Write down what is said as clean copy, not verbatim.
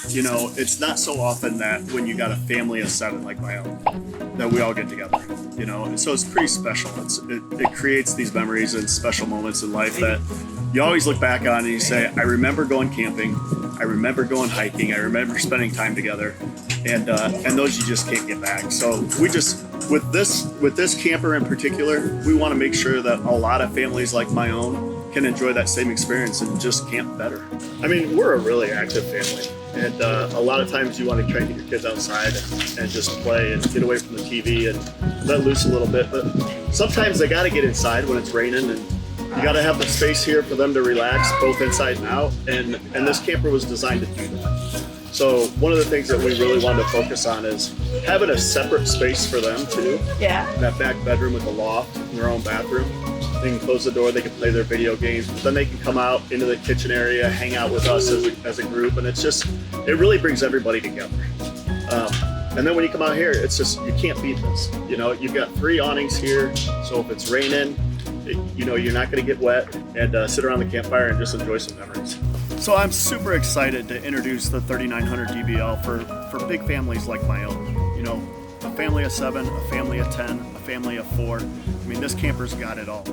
You know, it's not so often that when you got a family of 7 like my own, that we all get together, you know, and so it's pretty special. It creates these memories and special moments in life that you always look back on and you say, I remember going camping, I remember going hiking, I remember spending time together, and those you just can't get back. So we just, with this camper in particular, we want to make sure that a lot of families like my own can enjoy that same experience and just camp better. I mean, we're a really active family, and a lot of times you want to try and get your kids outside and just play and get away from the TV and let loose a little bit, but sometimes they got to get inside when it's raining, and you got to have the space here for them to relax both inside and out, and this camper was designed to do that. So one of the things that we really wanted to focus on is having a separate space for them too. Yeah. That back bedroom with a loft and their own bathroom. They can close the door, they can play their video games, but then they can come out into the kitchen area, hang out with us as a group, and it really brings everybody together. And then when you come out here, it's just, you can't beat this. You know, you've got 3 awnings here, so if it's raining, you know, you're not gonna get wet, and sit around the campfire and just enjoy some memories. So I'm super excited to introduce the 3900 DBL for big families like my own. You know, a family of 7, a family of 10, a family of 4. I mean, this camper's got it all.